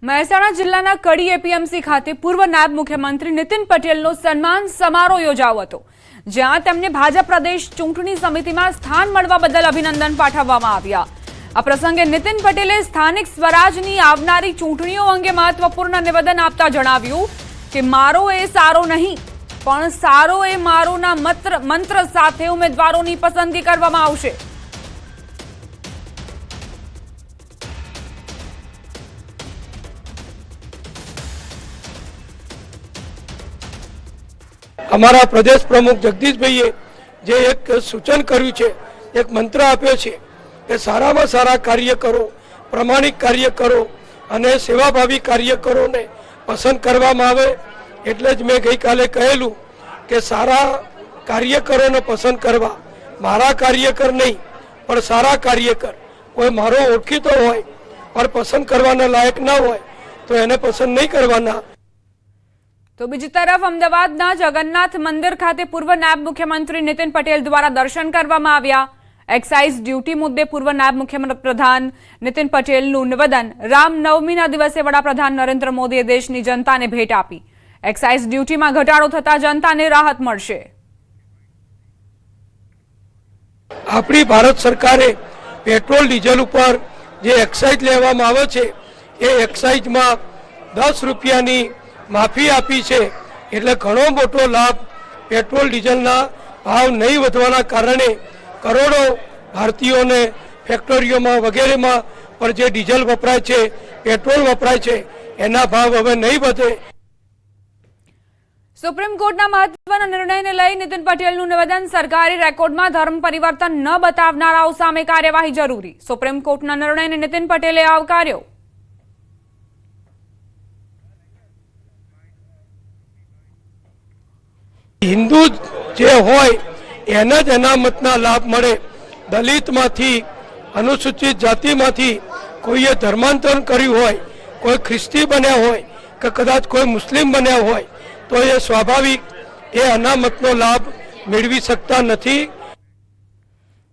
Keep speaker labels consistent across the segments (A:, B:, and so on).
A: મહેસાણા જિલ્લાના કડી એપીએમસી ખાતે પૂર્વ નાયબ મુખ્યમંત્રી નીતિન પટેલનો સન્માન સમારોહ યોજાયો હતો, જ્યાં તેમને ભાજપ પ્રદેશ ચૂંટણી સમિતિમાં સ્થાન મળવા બદલ અભિનંદન પાઠવવામાં આવ્યા। આ પ્રસંગે નીતિન પટેલે સ્થાનિક સ્વરાજની આવનારી ચૂંટણીઓ અંગે મહત્વપૂર્ણ નિવેદન આપતા જણાવ્યું કે મારો એ સારો નહીં, પણ સારો એ મારોના મંત્ર સાથે ઉમેદવારોની પસંદગી કરવામાં આવશે।
B: અમારા પ્રદેશ પ્રમુખ જગદીશભાઈએ જે એક સૂચન કર્યું છે, એક મંત્ર આપ્યો છે કે સારામાં સારા કાર્ય કરો, પ્રમાણિક કાર્ય કરો અને સેવાભાવી કાર્યકરોને પસંદ કરવામાં આવે। એટલે જ મેં ગઈકાલે કહેલું કે સારા કાર્યકરોને પસંદ કરવા, મારા કાર્યકર નહીં પણ સારા કાર્યકર, કોઈ મારો ઓળખીતો હોય પણ પસંદ કરવાના લાયક ના હોય તો એને પસંદ નહીં કરવાના।
A: તો બીજી તરફ અમદાવાદના જગન્નાથ મંદિર ખાતે પૂર્વ નાયબ મુખ્યમંત્રી નીતિન પટેલ દ્વારા દર્શન કરવામાં આવ્યા। એક્સાઇઝ ડ્યુટી મુદ્દે પૂર્વ નાયબ મુખ્યપ્રધાન નીતિન પટેલનું નિવેદન। રામનવમીના દિવસે વડાપ્રધાન નરેન્દ્ર મોદીએ દેશની જનતાને ભેટ આપી। એક્સાઇઝ ડ્યુટીમાં ઘટાડો થતા જનતાને રાહત મળશે।
B: આપણી ભારત સરકારે પેટ્રોલ ડીઝલ ઉપર જે એક્સાઇઝ લેવામાં આવે છે એ એક્સાઇઝમાં 10 રૂપિયાની માફી આપી છે, એટલે ઘણો મોટો લાભ પેટ્રોલ ડીઝલના ભાવ નહીં વધવાના કારણે કરોડો ભારતીયોને ફેક્ટરીઓમાં વગેરેમાં પણ જે ડીઝલ વપરાય છે, પેટ્રોલ વપરાય છે, એના ભાવ હવે નહીં વધે।
A: સુપ્રીમ કોર્ટના મહત્વના નિર્ણયને લઈ નીતિન પટેલનું નિવેદન। સરકારી રેકોર્ડમાં ધર્મ પરિવર્તન ન બતાવનારાઓ સામે કાર્યવાહી જરૂરી। સુપ્રીમ કોર્ટના નિર્ણયને નીતિન પટેલે આવકાર્યો।
B: હિન્દુ જે હોય એને જ અનામતના લાભ મળે। દલિતમાંથી, અનુસૂચિત જાતિમાંથી કોઈએ ધર્માંતરણ કર્યું હોય, કોઈ ખ્રિસ્તી બન્યા હોય કે કદાચ કોઈ મુસ્લિમ બન્યા હોય તો એ સ્વાભાવિક એ અનામતનો લાભ મેળવી શકતા નથી।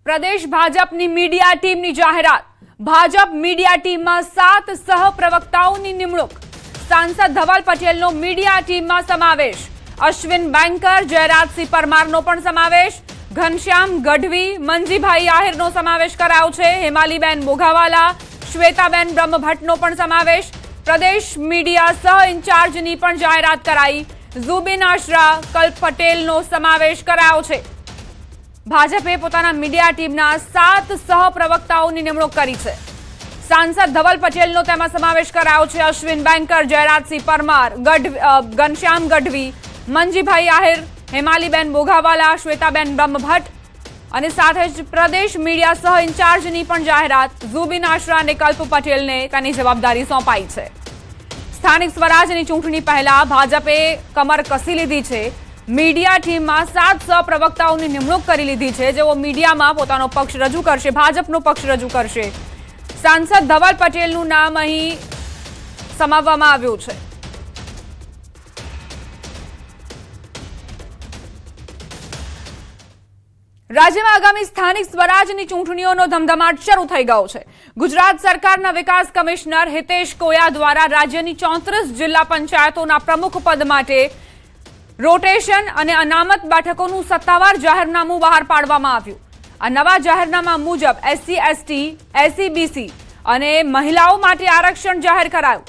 A: પ્રદેશ ભાજપની મીડિયા ટીમની જાહેરાત। ભાજપ મીડિયા ટીમમાં 7 સહપ્રવક્તાઓની નિમણૂક। સાંસદ ધવલ પટેલનો મીડિયા ટીમમાં સમાવેશ। અશ્વિન બેંકર, જયરાજસિંહ પરમારનો પણ સમાવેશ। ઘનશ્યામ ગઢવી, મંજીભાઈ આહિરનો સમાવેશ કરાયો છે। હેમાલીબેન બોઘાવાલા, શ્વેતાબેન બ્રહ્મભટ્ટનો પણ સમાવેશ। પ્રદેશ મીડિયા સહ ઇન્ચાર્જની પણ જાહેરાત કરાઈ। ઝુબીન આશરા, કલ્પ પટેલનો સમાવેશ કરાયો છે। ભાજપે પોતાના મીડિયા ટીમના 7 સહપ્રવક્તાઓની નિમણૂક કરી છે। સાંસદ ધવલ પટેલનો તેમાં સમાવેશ કરાયો છે। અશ્વિન બેંકર, જયરાજસિંહ પરમાર, ઘનશ્યામ ગઢવી, મંજીભાઈ આહિર, હેમાલીબેન બોઘાવાલા, શ્વેતાબેન બ્રહ્મભટ્ટ અને સાથે જ પ્રદેશ મીડિયા સહ ઇન્ચાર્જની પણ જાહેરાત। ઝુબીન આશરા અને કલ્પ પટેલને તેની જવાબદારી સોંપાઈ છે। સ્થાનિક સ્વરાજની ચૂંટણી પહેલા ભાજપે કમર કસી લીધી છે। મીડિયા ટીમમાં 7 સહપ્રવક્તાઓની નિમણૂક કરી લીધી છે, જેઓ મીડિયામાં પોતાનો પક્ષ રજૂ કરશે, ભાજપનો પક્ષ રજૂ કરશે। સાંસદ ધવલ પટેલનું નામ અહીં સમાવવામાં આવ્યું છે। રાજ્યમાં આગામી સ્થાનિક સ્વરાજની ચૂંટણીઓનો ધમધમાટ શરૂ થઈ ગયો છે। ગુજરાત સરકારના વિકાસ કમિશનર હિતેશ કોયા દ્વારા રાજ્યની 34 જિલ્લા પંચાયતોના પ્રમુખ પદ માટે રોટેશન અને અનામત બેઠકોનું સત્તાવાર જાહેરનામું બહાર પાડવામાં આવ્યું। આ નવા જાહેરનામા મુજબ SC, ST, SEBC અને મહિલાઓ માટે આરક્ષણ જાહેર કરાયું।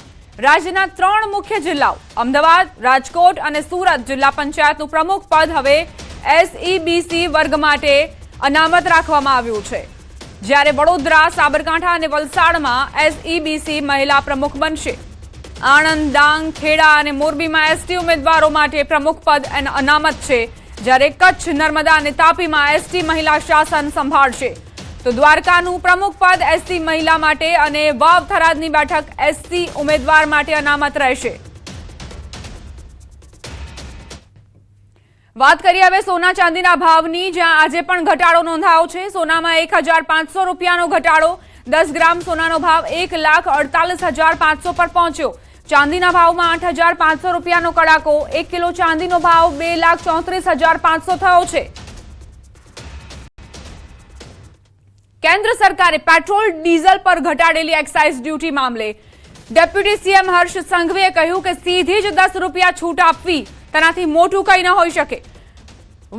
A: રાજ્યના 3 મુખ્ય જિલ્લાઓ અમદાવાદ, રાજકોટ અને સુરત જિલ્લા પંચાયતનું પ્રમુખ પદ હવે SEBC વર્ગ માટે અનામત રાખવામાં આવ્યું છે, જ્યારે વડોદરા, સાબરકાંઠા અને વલસાડમાં SEBC મહિલા પ્રમુખ બનશે। આણંદ, ડાંગ, ખેડા અને મોરબીમાં ST ઉમેદવારો માટે પ્રમુખ પદ અનામત છે, જ્યારે કચ્છ, નર્મદા અને તાપીમાં ST મહિલા શાસન સંભાળશે। તો દ્વારકાનું પ્રમુખ પદ SC મહિલા માટે અને વાવ થરાદની બેઠક SC ઉમેદવાર માટે અનામત રહેશે। વાત કરીએ હવે સોના ચાંદીના ભાવની, જ્યાં આજે પણ ઘટાડો નોંધાયો છે। સોનામાં 1500 રૂપિયાનો ઘટાડો। 10 ગ્રામ સોનાનો ભાવ 1,48,500 પર પહોંચ્યો। ચાંદીના ભાવમાં 8,500 રૂપિયાનો કડાકો। 1 કિલો ચાંદીનો ભાવ 2,34,500 થયો છે। કેન્દ્ર સરકારે પેટ્રોલ ડીઝલ પર ઘટાડેલી એક્સાઇઝ ડ્યુટી મામલે ડેપ્યુટી સીએમ હર્ષ સંઘવીએ કહ્યું કે સીધી જ 10 રૂપિયા છૂટ આપવી તેનાથી મોટું કંઈ ન હોઈ શકે.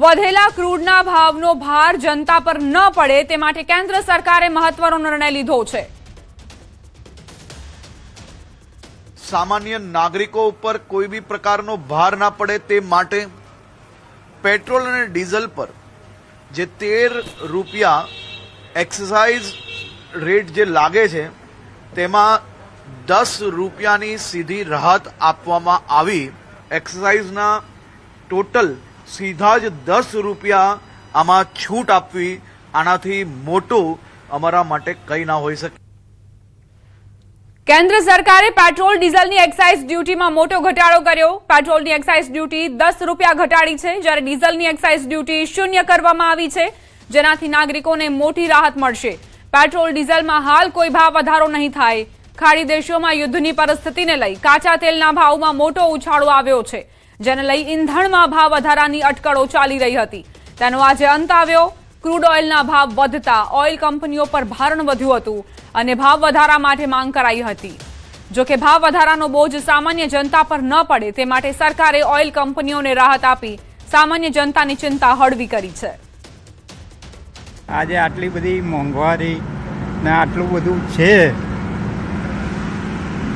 A: વધેલા ક્રૂડના ભાવનો ભાર જનતા પર ન પડે તે માટે કેન્દ્ર સરકારે મહત્વનો નિર્ણય લીધો છે.
C: સામાન્ય નાગરિકો ઉપર કોઈ બી પ્રકારનો ભાર ના પડે તે માટે પેટ્રોલ અને ડીઝલ પર જે 13 રૂપિયા એક્સાઇઝ રેટ જે લાગે છે તેમાં 10 રૂપિયાની સીધી રાહત આપવામાં આવી. એક્સાઇઝના ટોટલ સીધા જ 10 રૂપિયા આમાં છૂટ આપવી, આનાથી મોટું અમારા માટે કંઈ ના હોઈ શકે.
A: કેન્દ્ર સરકારે પેટ્રોલ ડીઝલની એક્સાઇઝ ડ્યુટીમાં મોટો ઘટાડો કર્યો. પેટ્રોલની એક્સાઇઝ ડ્યુટી 10 રૂપિયા ઘટાડી છે, જ્યારે ડીઝલની એક્સાઇઝ ડ્યુટી 0 કરવામાં આવી છે, જેનાથી નાગરિકોને મોટી રાહત મળશે. પેટ્રોલ ડીઝલમાં હાલ કોઈ ભાવ વધારો નહીં થાય. ખાડી દેશોમાં યુદ્ધની પરિસ્થિતિને લઈ કાચા તેલના ભાવમાં મોટો ઉછાળો આવ્યો છે, જેને લઈ ઈંધણમાં ભાવ વધારાની અટકળો ચાલી રહી હતી. તેનો આજે અંત આવ્યો. ક્રૂડ ઓઇલના ભાવ વધતા ઓઇલ કંપનીઓ પર ભારણ વધ્યું હતું અને ભાવ વધારા માટે માંગ કરાઈ હતી. જો કે ભાવ વધારાનો બોજ સામાન્ય જનતા પર ન પડે તે માટે સરકારે ઓઇલ કંપનીઓને રાહત આપી સામાન્ય જનતાની ચિંતા હળવી કરી છે.
D: આજે આટલી બધી મોંઘવારી ને આટલું બધું છે,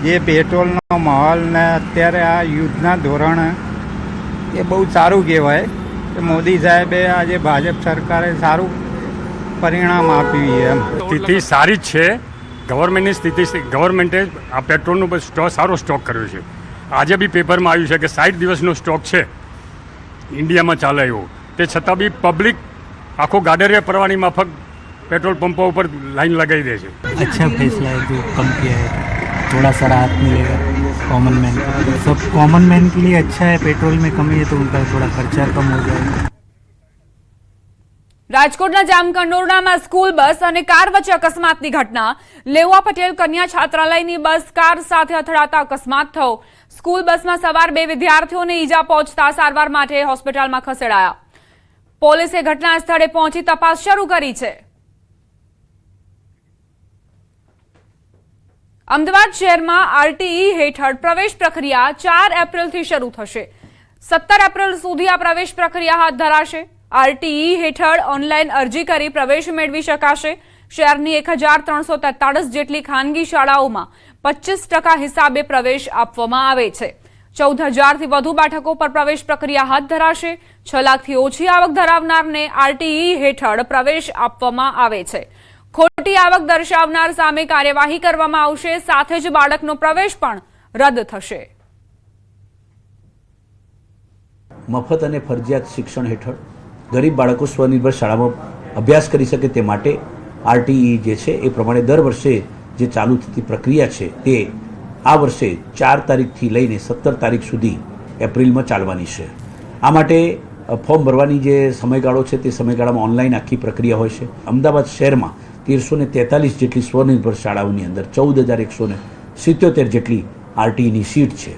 D: જે પેટ્રોલનો માહોલ ને અત્યારે આ યુદ્ધના ધોરણે એ બહુ સારું કહેવાય કે મોદી સાહેબે આજે ભાજપ સરકારે સારું પરિણામ આપ્યું. એમ
E: સ્થિતિ સારી જ છે. ગવર્મેન્ટની સ્થિતિ, ગવર્મેન્ટે આ પેટ્રોલનો સારો સ્ટોક કર્યો છે. આજે બી પેપરમાં આવ્યું છે કે 60 દિવસનો સ્ટોક છે ઇન્ડિયામાં ચાલે એવો. તે છતાં બી પબ્લિક આખો ગાડરિયા પરવાની માફક પેટ્રોલ પંપો ઉપર લાઈન લગાવી દે છે.
F: अच्छा फैसला है जो कम किया है, थोड़ा सा राहत मिलेगा कॉमन मैन को. सब कॉमन मैन के लिए अच्छा है. पेट्रोल में कमी है तो उनका थोड़ा खर्चा कम हो जाएगा.
A: રાજકોટના જામકંડોરણામાં સ્કૂલ બસ અને કાર વચ્ચે અકસ્માતની ઘટના. લેવા પટેલ કન્યા છાત્રાલયની બસ કાર સાથે અથડાતા અકસ્માત થયો. સ્કૂલ બસમાં સવાર 2 વિદ્યાર્થીઓને ઈજા પહોંચતા સારવાર માટે હોસ્પિટલમાં ખસેડાયા. પોલીસે ઘટના સ્થળે પહોંચી તપાસ શરૂ કરી છે. અમદાવાદ શહેરમાં આરટીઈ હેઠળ પ્રવેશ પ્રક્રિયા 4 એપ્રિલથી શરૂ થશે. 17 એપ્રિલ સુધી આ પ્રવેશ પ્રક્રિયા હાથ ધરાશે. આરટીઈ હેઠળ ઓનલાઈન અરજી કરી પ્રવેશ મેળવી શકાશે. શહેરની 1343 જેટલી ખાનગી શાળાઓમાં 25% હિસાબે પ્રવેશ આપવામાં આવે છે. 14,000થી વધુ બેઠકો પર પ્રવેશ પ્રક્રિયા હાથ ધરાશે. 6 લાખથી ઓછી આવક ધરાવનારને આરટીઈ હેઠળ પ્રવેશ આપવામાં આવે છે. ખોટી આવક દર્શાવનાર સામે કાર્યવાહી કરવામાં આવશે. સાથે જ બાળકનો પ્રવેશ પણ રદ થશે.
G: મફત અને ફરજિયાત શિક્ષણ હેઠળ ગરીબ બાળકો સ્વનિર્ભર શાળામાં અભ્યાસ કરી શકે તે માટે આરટીઈ જે છે એ પ્રમાણે દર વર્ષે જે ચાલુ થતી પ્રક્રિયા છે તે આ વર્ષે 4 તારીખથી લઈને 17 તારીખ સુધી એપ્રિલમાં ચાલવાની છે. આ માટે ફોર્મ ભરવાની જે સમયગાળો છે તે સમયગાળામાં ઓનલાઈન આખી પ્રક્રિયા હોય છે. અમદાવાદ શહેરમાં 1343 જેટલી સ્વનિર્ભર શાળાઓની અંદર 14,177 જેટલી આરટીઈની સીટ છે.